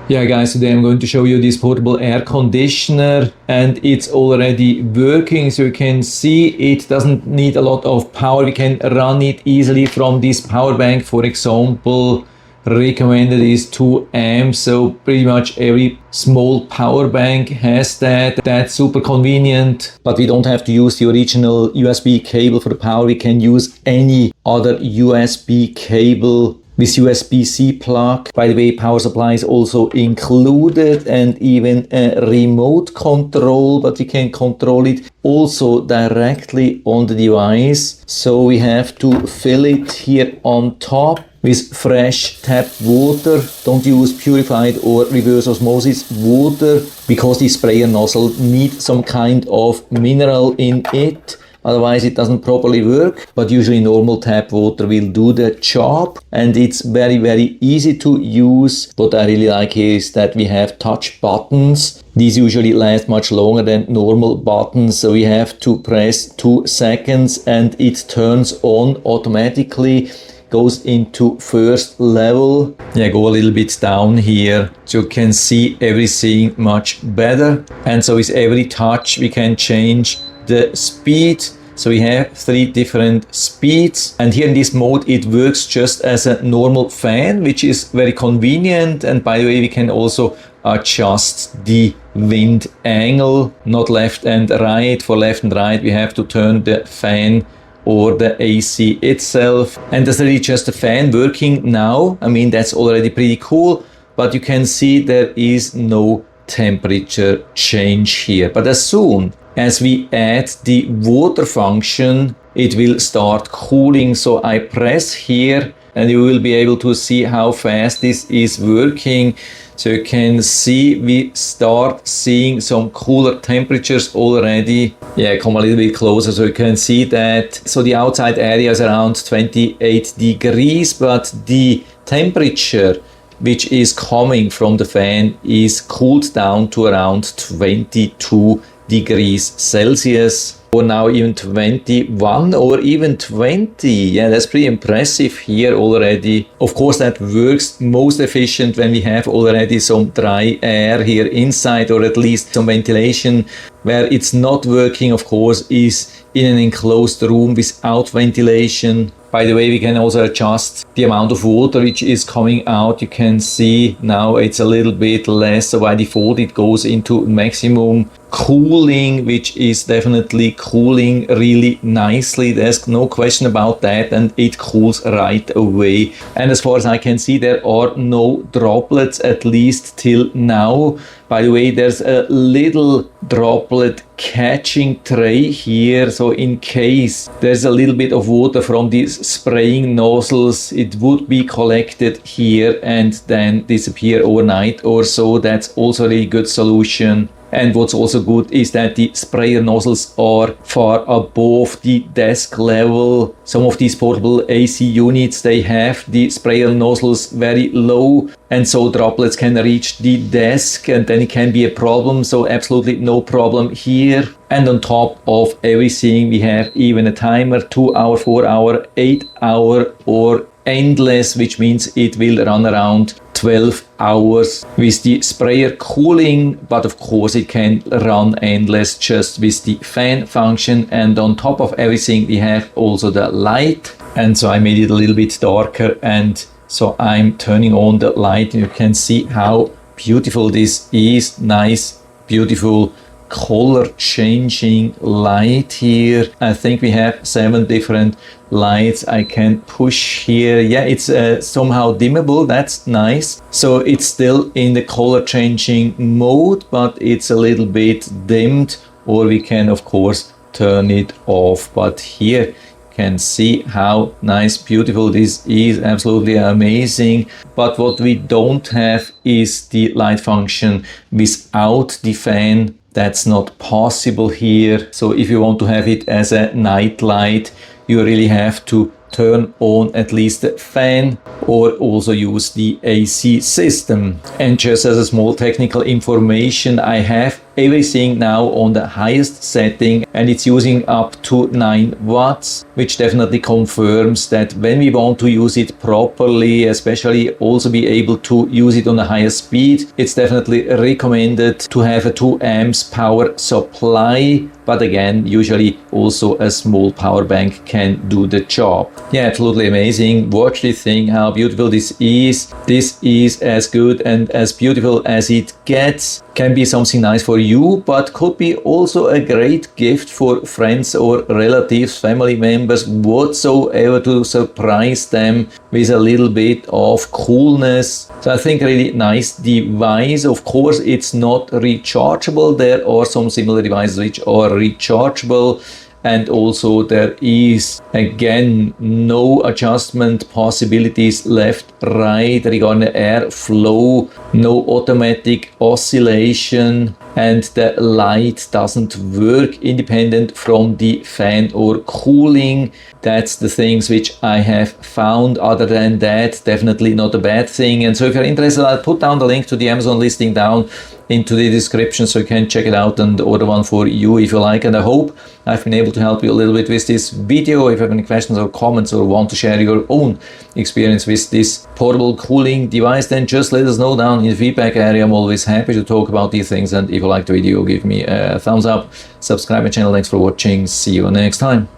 Yeah guys, today I'm going to show you this portable air conditioner and it's already working. So you can see it doesn't need a lot of power. We can run it easily from this power bank. For example, recommended is 2 amps. So pretty much every small power bank has that. That's super convenient, but we don't have to use the original USB cable for the power. We can use any other USB cable with USB-C plug. By the way, power supply is also included and even a remote control, but we can control it also directly on the device. So we have to fill it here on top with fresh tap water. Don't use purified or reverse osmosis water because the sprayer nozzle needs some kind of mineral in it. Otherwise it doesn't properly work, but usually normal tap water will do the job and it's very easy to use. What I really like here is that we have touch buttons. These usually last much longer than normal buttons, so we have to press 2 seconds and it turns on automatically, goes into first level. Yeah, go a little bit down here so you can see everything much better. And so with every touch we can change the speed. So we have 3 different speeds, and here in this mode it works just as a normal fan, which is very convenient. And by the way, we can also adjust the wind angle, not left and right. For left and right we have to turn the fan or the AC itself, and that's really just a fan working now. I mean, that's already pretty cool, but you can see there is no temperature change here. But as soon as we add the water function, it will start cooling. So I press here and you will be able to see how fast this is working. So you can see we start seeing some cooler temperatures already. Yeah, come a little bit closer so you can see that. So the outside area is around 28 degrees, but the temperature which is coming from the fan is cooled down to around 22 degrees Celsius, or now even 21 or even 20. Yeah, that's pretty impressive here already. Of course, that works most efficient when we have already some dry air here inside, or at least some ventilation. Where it's not working, of course, is in an enclosed room without ventilation. By the way, we can also adjust the amount of water which is coming out. You can see now it's a little bit less, so by default it goes into maximum cooling, which is definitely cooling really nicely. There's no question about that, and it cools right away. And as far as I can see, there are no droplets, at least till now. By the way, there's a little droplet catching tray here, so in case there's a little bit of water from these spraying nozzles, it would be collected here and then disappear overnight or so. That's also a really good solution. And what's also good is that the sprayer nozzles are far above the desk level. Some of these portable AC units, they have the sprayer nozzles very low, and so droplets can reach the desk and then it can be a problem. So absolutely no problem here. And on top of everything, we have even a timer, 2 hour, 4 hour, 8 hour, or endless, which means it will run around 12 hours with the sprayer cooling, but of course it can run endless just with the fan function. And on top of everything we have also the light, and so I made it a little bit darker, and so I'm turning on the light and you can see how beautiful this is. Nice, beautiful color changing light here. I think we have 7 different lights I can push here. Yeah, it's somehow dimmable. That's nice. So it's still in the color changing mode, but it's a little bit dimmed, or we can of course turn it off. But here you can see how nice, beautiful this is. Absolutely amazing. But what we don't have is the light function without the fan. That's not possible here. So if you want to have it as a night light, you really have to turn on at least the fan or also use the AC system. And just as a small technical information, I have everything now on the highest setting and it's using up to 9 watts, which definitely confirms that when we want to use it properly, especially also be able to use it on the highest speed, it's definitely recommended to have a 2 amps power supply. But again, usually also a small power bank can do the job. Yeah, absolutely amazing. Watch this thing, how beautiful this is. This is as good and as beautiful as it gets. Can be something nice for you, but could be also a great gift for friends or relatives, family members, whatsoever, to surprise them with a little bit of coolness. So I think really nice device. Of course, it's not rechargeable. There are some similar devices which are rechargeable. And also there is again no adjustment possibilities left, right regarding the airflow, no automatic oscillation, and the light doesn't work independent from the fan or cooling. That's the things which I have found. Other than that, definitely not a bad thing. And so if you're interested, I'll put down the link to the Amazon listing down into the description so you can check it out and order one for you if you like. And I hope I've been able to help you a little bit with this video. If you have any questions or comments or want to share your own experience with this portable cooling device, then just let us know down in the feedback area. I'm always happy to talk about these things. And if you like the video, give me a thumbs up, subscribe my channel. Thanks for watching. See you next time.